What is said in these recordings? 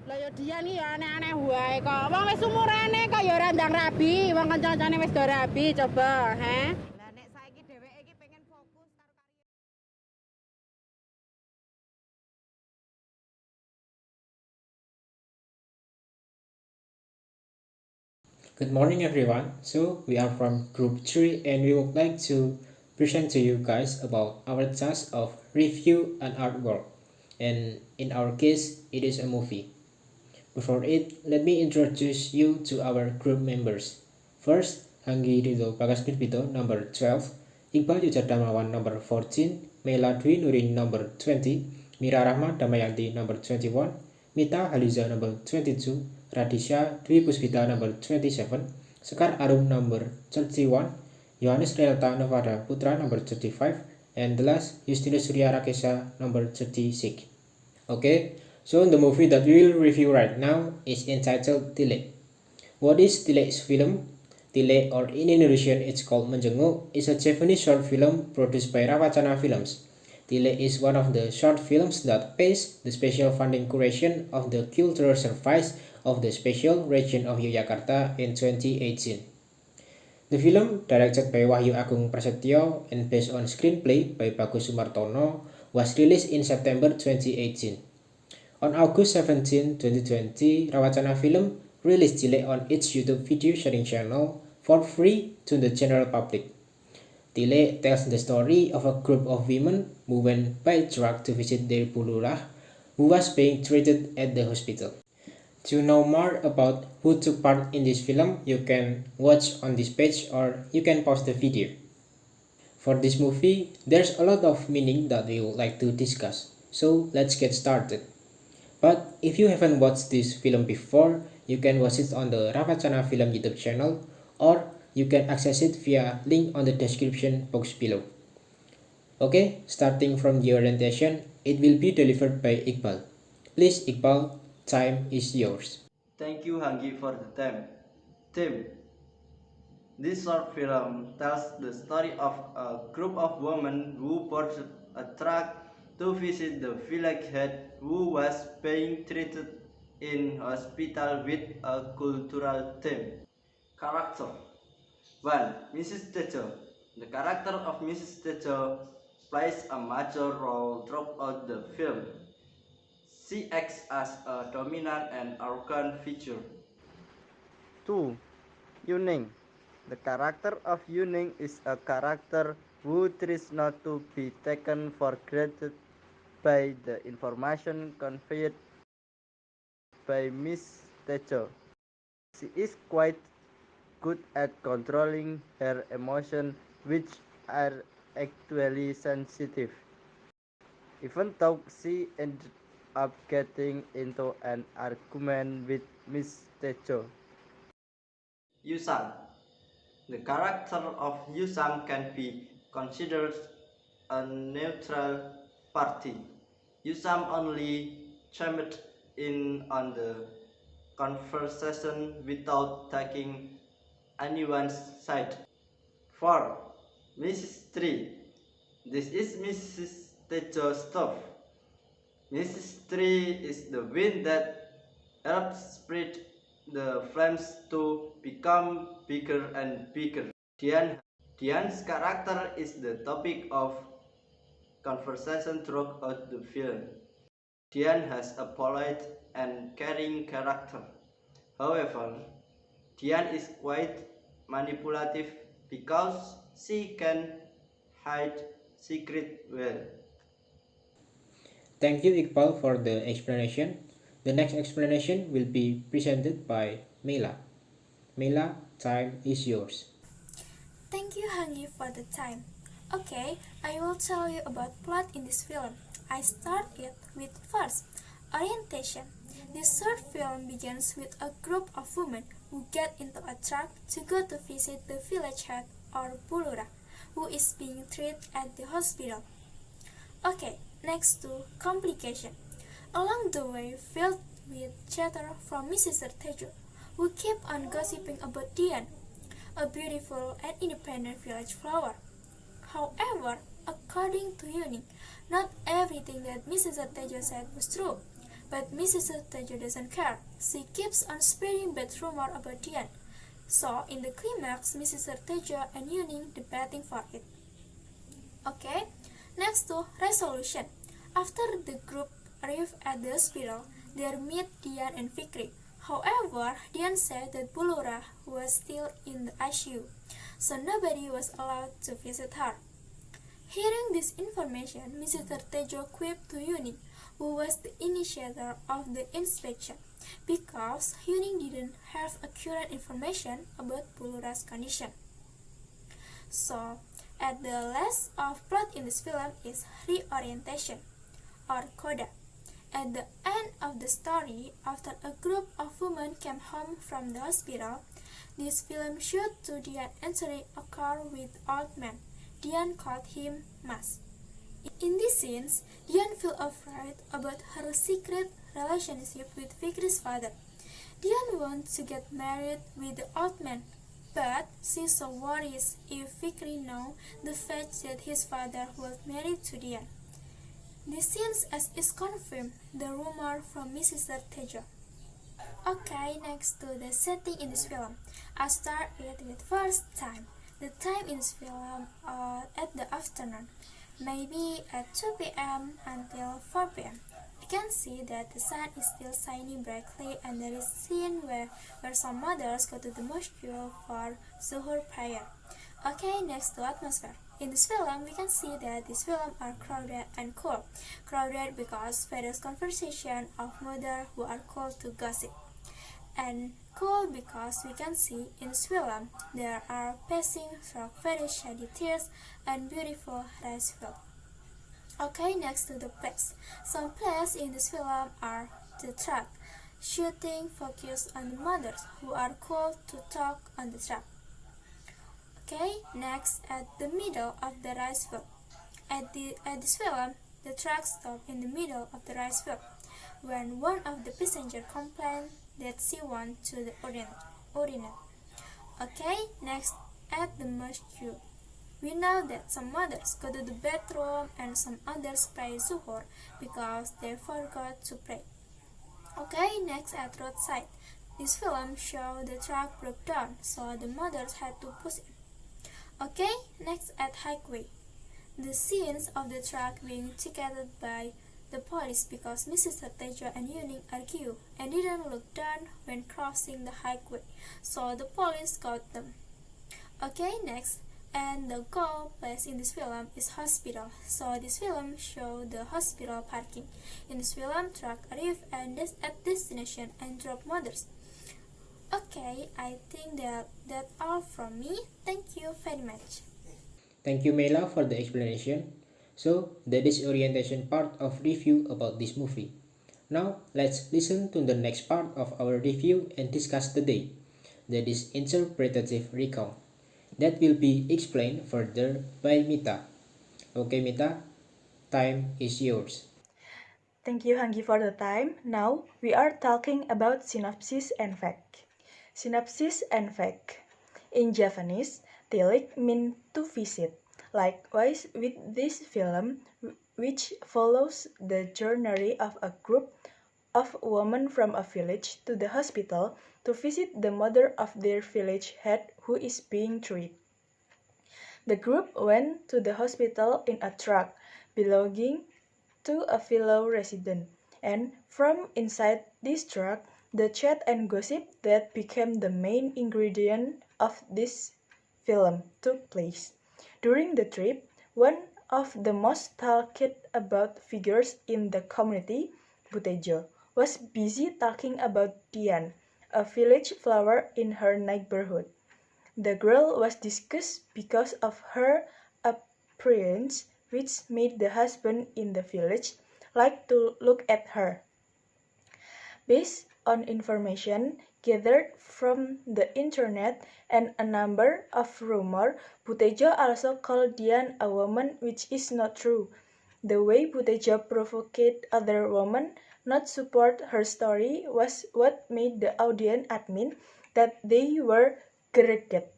Lah ya dia nih ya aneh-aneh wae kok. Wong wis umurane kok ya ora ndang rabi, wong kanca-kancane wis do rabi coba, he. Lah nek saiki dheweke iki pengen fokus karo Good morning everyone. So we are from group 3 and we would like to present to you guys about our task of review an artwork. And in our case, it is a movie. Before it, let me introduce you to our group members. First, Hanggi Ridho Bagas number 12, Iqbal Yujardamawan number 14, Mela Dwi Nurin number 20, Mira Rahma Damayanti number 21, Mita Haliza number 22, Radisha Dwi Puspita number 27, Sekar Arum number 31, Yohanes Relta Novara Putra number 35, and the last Justinus Surya Rakesa number 36. Okay, so the movie that we will review right now is entitled Tilik. What is Tilik's film? Tilik, or in Indonesian it's called Menjenguk, is a Javanese short film produced by Ravacana Films. Tilik is one of the short films that pays the special funding curation of the cultural service of the Special Region of Yogyakarta in 2018. The film, directed by Wahyu Agung Prasetyo and based on screenplay by Bagus Sumartono, was released in September 2018. On August 17, 2020, Ravacana Film released Tilik on its YouTube video sharing channel for free to the general public. Tilik tells the story of a group of women who went by truck to visit their Bu Lurah, who was being treated at the hospital. To know more about who took part in this film, you can watch on this page or you can pause the video. For this movie, there's a lot of meaning that we would like to discuss, so let's get started. But if you haven't watched this film before, you can watch it on the Ravacana Film YouTube channel or you can access it via link on the description box below. Okay, starting from the orientation, it will be delivered by Iqbal. Please Iqbal, time is yours. Thank you Hanggi for the theme. This short film tells the story of a group of women who boarded a truck to visit the village head who was being treated in hospital with a cultural theme. Character 1. Mrs. Tejo. The character of Mrs. Tejo plays a major role throughout the film. She acts as a dominant and arrogant figure. 2. Yuning. The character of Yuning is a character who tries not to be taken for granted by the information conveyed by Miss Tejo. She is quite good at controlling her emotions, which are actually sensitive. Even though she ended up getting into an argument with Miss Tejo. Yusang. The character of Yusang can be considered a neutral party. Yusang only chimed in on the conversation without taking anyone's side. 4. Mrs. 3. This is Mrs. Tejo's stuff. Mrs. 3 is the wind that helps spread the flames to become bigger and bigger. Dian's character is the topic of conversation throughout the film. Dian has a polite and caring character. However, Dian is quite manipulative because she can hide secret well. Thank you Iqbal for the explanation. The next explanation will be presented by Mela. Mela, time is yours. Thank you Hanggi for the time. Okay, I will tell you about plot in this film. I start it with first, orientation. This short film begins with a group of women who get into a truck to go to visit the village head or Bu Lurah, who is being treated at the hospital. Okay, next to complication. Along the way, filled with chatter from Mrs. Tejo, who keep on gossiping about Dian, a beautiful and independent village flower. However, according to Yuning, not everything that Mrs. Tejo said was true. But Mrs. Tejo doesn't care. She keeps on spreading bad rumor about Dian. So, in the climax, Mrs. Tejo and Yuning debating for it. Okay, next to resolution. After the group arrive at the hospital, they meet Dian and Fikri. However, Dian said that Bu Lurah was still in the ICU, so nobody was allowed to visit her. Hearing this information, Mr. Tejo quipped to Yuning, who was the initiator of the inspection, because Yuning didn't have accurate information about Bu Lurah's condition. So, at the last of plot in this film is reorientation, or coda. At the end of the story, after a group of women came home from the hospital, this film showed to Dian entering a car with old man. Dian called him Mas. In these scenes, Dian feels afraid about her secret relationship with Fikri's father. Dian wants to get married with the old man, but she so worries if Fikri knows the fact that his father was married to Dian. This scenes as is confirmed the rumor from Mrs. Tejo. Okay, next to the setting in this film, I start it with first time. The time in this film at the afternoon, maybe at 2 p.m. until 4 p.m. You can see that the sun is still shining brightly, and there is a scene where some mothers go to the mosque for Zuhur prayer. Okay, next to atmosphere. In this film, we can see that this film are crowded and cool. Crowded because various conversation of mothers who are cool to gossip. And cool because we can see in this film there are passing through very shady tears and beautiful rice field. Okay, next to the place. Some places in this film are the truck. Shooting focus on the mothers who are cool to talk on the truck. Okay, next at the middle of the rice field. At this film, the truck stopped in the middle of the rice field when one of the passengers complained that she went to the urinate. Okay, next at the mosque. We know that some mothers go to the bathroom and some others pray zuhur because they forgot to pray. Okay, next at roadside. This film shows the truck broke down, so the mothers had to push it. Okay, next at highway. The scenes of the truck being ticketed by the police because Mrs. Tejo and Yuning argue and didn't look down when crossing the highway, so the police caught them. Okay, next, and the goal place in this film is hospital, so this film shows the hospital parking. In this film, truck arrive and at destination and drop mothers. Okay, I think that's all from me. Thank you very much. Thank you, Mela, for the explanation. So, that is orientation part of review about this movie. Now, let's listen to the next part of our review and discuss the day. That is interpretative recount. That will be explained further by Mita. Okay, Mita, time is yours. Thank you, Hanggi, for the time. Now, we are talking about synopsis and fact. Synopsis and fact. In Javanese, Tilik means to visit. Likewise, with this film, which follows the journey of a group of women from a village to the hospital to visit the mother of their village head who is being treated. The group went to the hospital in a truck belonging to a fellow resident, and from inside this truck, the chat and gossip that became the main ingredient of this film took place. During the trip, one of the most talked about figures in the community, Bu Tejo, was busy talking about Dian, a village flower in her neighborhood. The girl was discussed because of her appearance, which made the husband in the village like to look at her. Based on information gathered from the internet and a number of rumors, Bu Tejo also called Dian a woman, which is not true. The way Bu Tejo provoked other women not support her story was what made the audience admit that they were greget.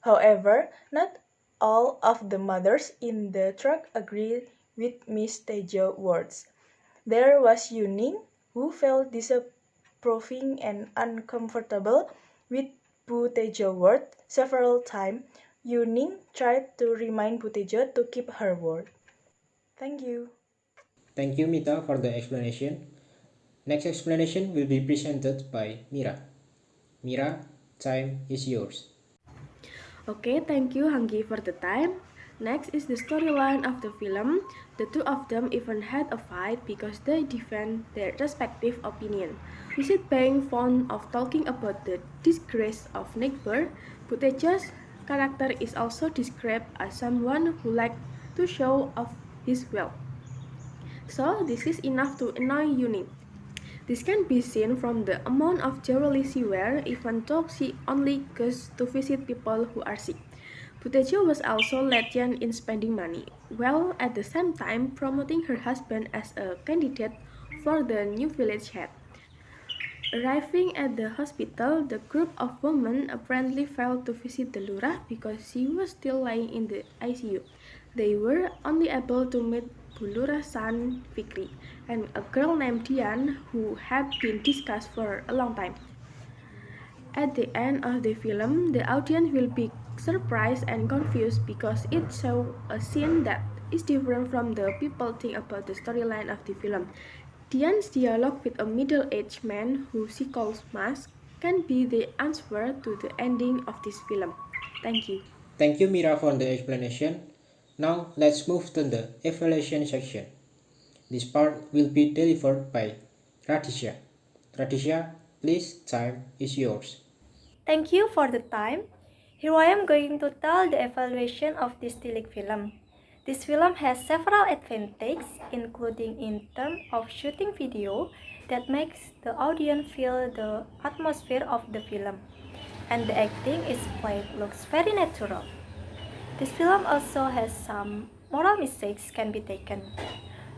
However, not all of the mothers in the truck agreed with Miss Tejo's words. There was Yuning, who felt disapproving and uncomfortable with Bu Tejo's word several times. Yuning tried to remind Bu Tejo to keep her word. Thank you. Thank you, Mita, for the explanation. Next explanation will be presented by Mira. Mira, time is yours. Okay, thank you Hanggi for the time. Next is the storyline of the film. The two of them even had a fight because they defend their respective opinion. Visit being fond of talking about the disgrace of neighbor, Buteja's character is also described as someone who liked to show off his wealth. So this is enough to annoy Yuning. This can be seen from the amount of jewelry she wears, even though she only goes to visit people who are sick. Butejo was also legend in spending money, while at the same time promoting her husband as a candidate for the new village head. Arriving at the hospital, the group of women apparently failed to visit the Lurah because she was still lying in the ICU. They were only able to meet Bu Lurah's son Fikri and a girl named Dian who had been discussed for a long time. At the end of the film, the audience will be surprised and confused because it shows a scene that is different from the people think about the storyline of the film. Dian's dialogue with a middle-aged man who she calls Mas can be the answer to the ending of this film. Thank you. Thank you, Mira, for the explanation. Now let's move to the evaluation section. This part will be delivered by Radisha. Radisha, please, time is yours. Thank you for the time. Here I am going to tell the evaluation of this Tilik film. This film has several advantages, including in terms of shooting video that makes the audience feel the atmosphere of the film, and the acting is played looks very natural. This film also has some moral mistakes can be taken.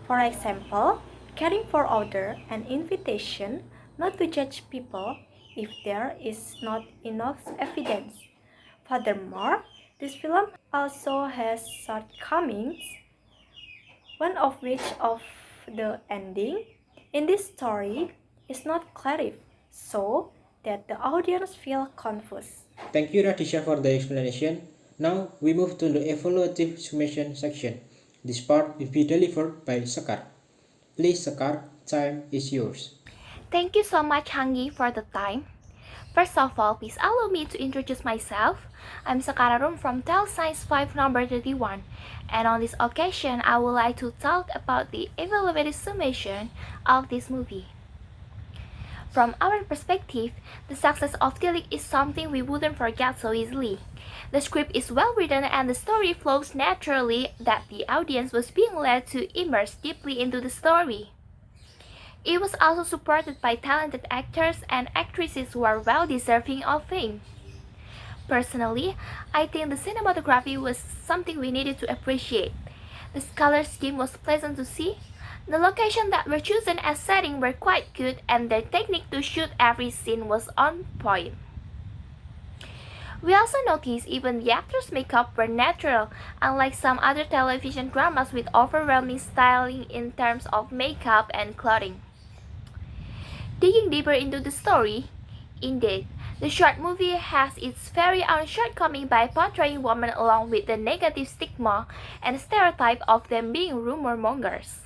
For example, caring for others and invitation not to judge people if there is not enough evidence. Furthermore, this film also has shortcomings, one of which of the ending in this story is not clear, so that the audience feel confused. Thank you, Radisha, for the explanation. Now we move to the evaluative summation section. This part will be delivered by Sekar. Please, Sekar, time is yours. Thank you so much, Hanggi, for the time. First of all, please allow me to introduce myself. I'm Ravacana Room from Tel Science 5 number 31, and on this occasion, I would like to talk about the evaluative summation of this movie. From our perspective, the success of Tilik is something we wouldn't forget so easily. The script is well written and the story flows naturally that the audience was being led to immerse deeply into the story. It was also supported by talented actors and actresses who are well deserving of fame. Personally, I think the cinematography was something we needed to appreciate. The color scheme was pleasant to see. The locations that were chosen as setting were quite good, and their technique to shoot every scene was on point. We also noticed even the actors' makeup were natural, unlike some other television dramas with overwhelming styling in terms of makeup and clothing. Digging deeper into the story, indeed, the short movie has its very own shortcoming by portraying women along with the negative stigma and stereotype of them being rumor mongers.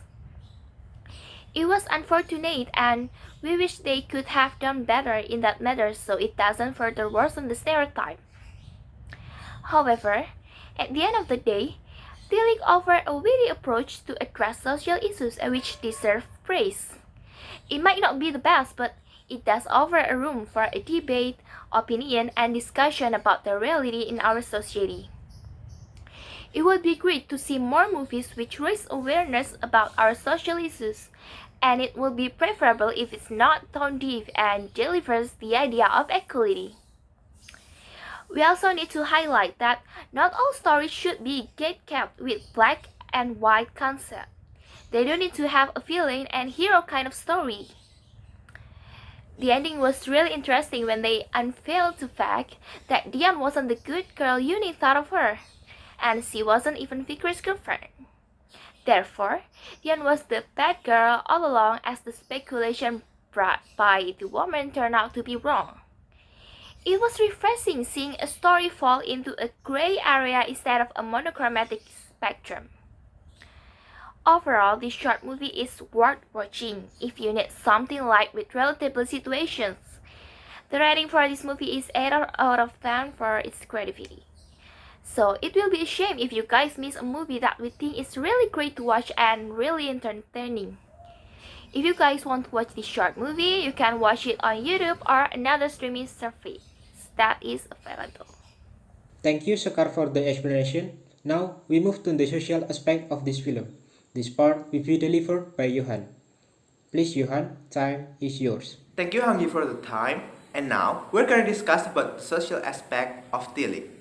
It was unfortunate, and we wish they could have done better in that matter so it doesn't further worsen the stereotype. However, at the end of the day, Tilik offered a witty approach to address social issues which deserve praise. It might not be the best, but it does offer a room for a debate, opinion, and discussion about the reality in our society. It would be great to see more movies which raise awareness about our social issues, and it would be preferable if it's not tone deaf and delivers the idea of equality. We also need to highlight that not all stories should be gatekept with black and white concept. They don't need to have a villain and hero kind of story. The ending was really interesting when they unveiled the fact that Dian wasn't the good girl Uni thought of her, and she wasn't even Fikri's girlfriend. Therefore, Dian was the bad girl all along, as the speculation brought by the woman turned out to be wrong. It was refreshing seeing a story fall into a gray area instead of a monochromatic spectrum. Overall, this short movie is worth watching if you need something light with relatable situations. The rating for this movie is 8 out of 10 for its creativity. So it will be a shame if you guys miss a movie that we think is really great to watch and really entertaining. If you guys want to watch this short movie, you can watch it on YouTube or another streaming service that is available. Thank you, Sekar, for the explanation. Now we move to the social aspect of this film. This part will be delivered by Johan. Please, Johan, time is yours. Thank you, Hangi, for the time. And now we're going to discuss about the social aspect of Tilik.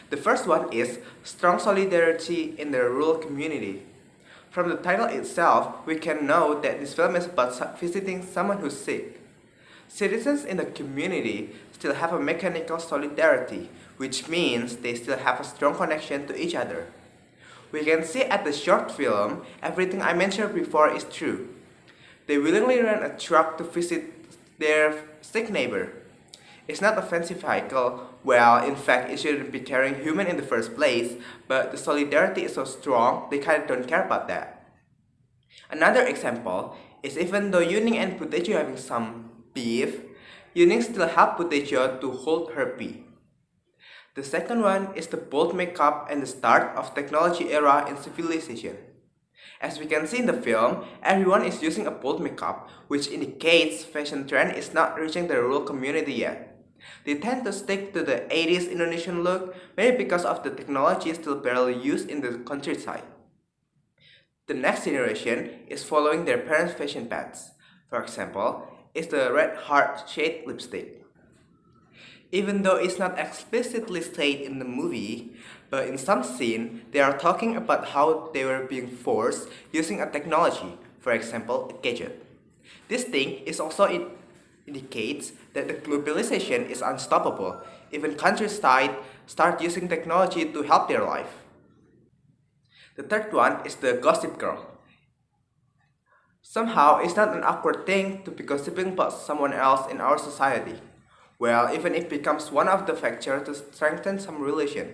The first one is strong solidarity in the rural community. From the title itself, we can know that this film is about visiting someone who's sick. Citizens in the community still have a mechanical solidarity, which means they still have a strong connection to each other. We can see at the short film, everything I mentioned before is true. They willingly rent a truck to visit their sick neighbor. It's not a fancy vehicle. Well, in fact, it shouldn't be carrying human in the first place, but the solidarity is so strong, they kind of don't care about that. Another example is even though Yuning and Putejo having some beef, Yuning still help Putejo to hold her pee. The second one is the bold makeup and the start of technology era in civilization. As we can see in the film, everyone is using a bold makeup, which indicates fashion trend is not reaching the rural community yet. They tend to stick to the 80s Indonesian look, maybe because of the technology still barely used in the countryside. The next generation is following their parents' fashion paths. For example, is the red heart shade lipstick. Even though it's not explicitly stated in the movie, but in some scene, they are talking about how they were being forced using a technology, for example, a gadget. This thing is also indicates that the globalization is unstoppable. Even countryside start using technology to help their life. The third one is the gossip girl. Somehow, it's not an awkward thing to be gossiping about someone else in our society. Well, even it becomes one of the factors to strengthen some relation.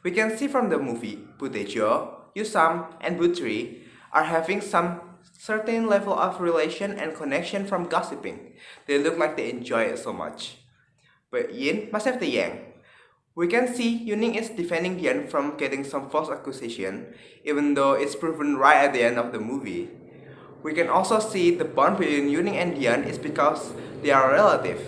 We can see from the movie, Putejo, Yusam, and Butri are having some certain level of relation and connection from gossiping. They look like they enjoy it so much. But Yin must have the yang. We can see Yuning is defending Dian from getting some false accusation, even though it's proven right at the end of the movie. We can also see the bond between Yuning and Dian is because they are relative.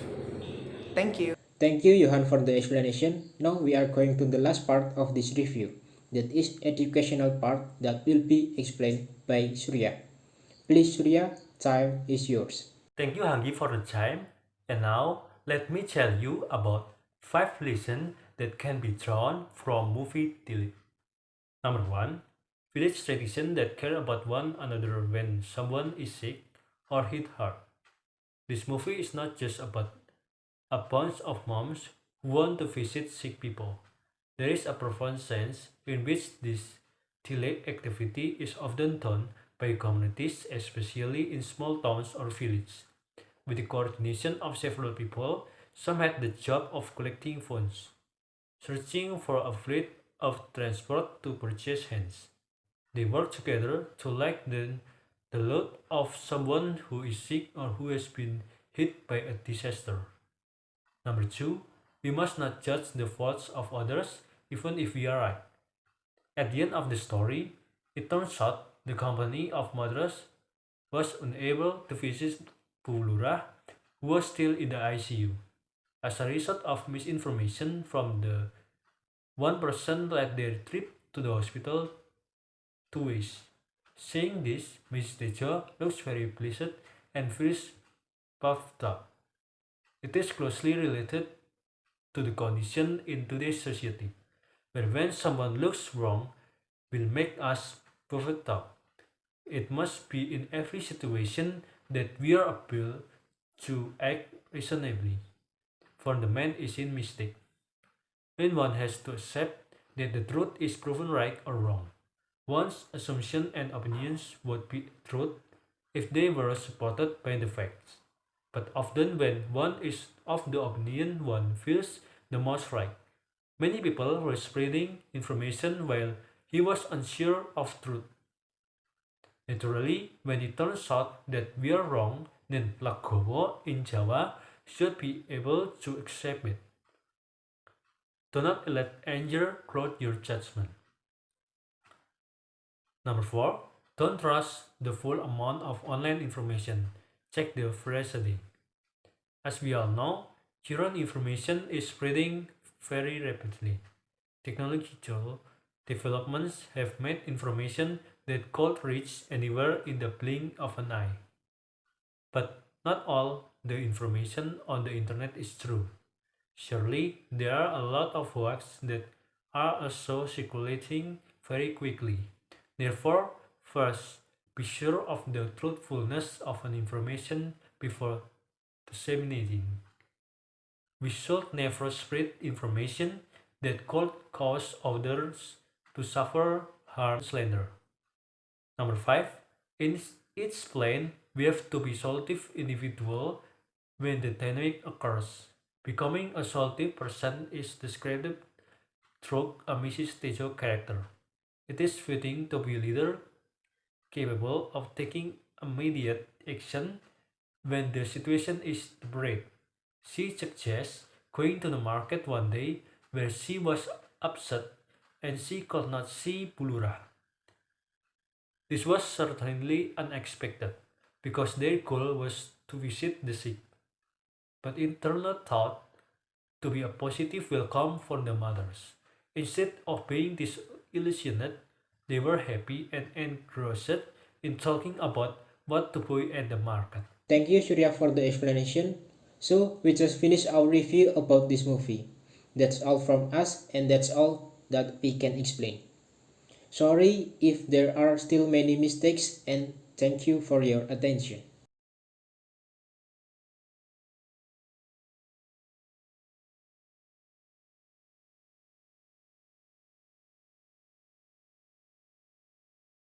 Thank you. Thank you, Johan, for the explanation. Now we are going to the last part of this review, that is educational part that will be explained by Surya. Please, Surya, time is yours. Thank you, Hangi, for the time. And now, let me tell you about 5 lessons that can be drawn from movie Tilik. Number 1. Village tradition that care about one another when someone is sick or hit hard. This movie is not just about a bunch of moms who want to visit sick people. There is a profound sense in which this Tilik activity is often done by communities, especially in small towns or villages. With the coordination of several people, some had the job of collecting funds, searching for a fleet of transport to purchase hands. They work together to lighten the load of someone who is sick or who has been hit by a disaster. Number 2, we must not judge the faults of others even if we are right. At the end of the story, it turns out the company of mothers was unable to visit Bu Lurah, who was still in the ICU. As a result of misinformation from the one person led their trip to the hospital 2 ways. Seeing this, Mrs. Tejo looks very pleased and feels puffed up. It is closely related to the condition in today's society, where when someone looks wrong will make us puffed up. It must be in every situation that we are able to act reasonably, for the man is in mistake. When one has to accept that the truth is proven right or wrong. One's assumptions and opinions would be truth if they were supported by the facts. But often when one is of the opinion one feels the most right, many people were spreading information while he was unsure of truth. Naturally, when it turns out that we are wrong, then Lagowo in Jawa should be able to accept it. Do not let anger cloud your judgment. Number 4. Don't trust the full amount of online information. Check the veracity. As we all know, current information is spreading very rapidly. Technological developments have made information that could reach anywhere in the blink of an eye. But not all the information on the internet is true. Surely, there are a lot of hoax that are also circulating very quickly. Therefore, first, be sure of the truthfulness of an information before disseminating. We should never spread information that could cause others to suffer harm, slander. Number 5. In each plan, we have to be selective individual when the dynamic occurs. Becoming a selective person is described through a Mrs. Tejo character. It is fitting to be a leader capable of taking immediate action when the situation is desperate. She suggests going to the market one day where she was upset and she could not see Bu Lurah. This was certainly unexpected because their goal was to visit the sick, but it turned out to be a positive welcome for the mothers. Instead of being disillusioned, they were happy and engrossed in talking about what to buy at the market. Thank you, Surya, for the explanation. So, we just finished our review about this movie. That's all from us, and that's all that we can explain. Sorry if there are still many mistakes, and thank you for your attention.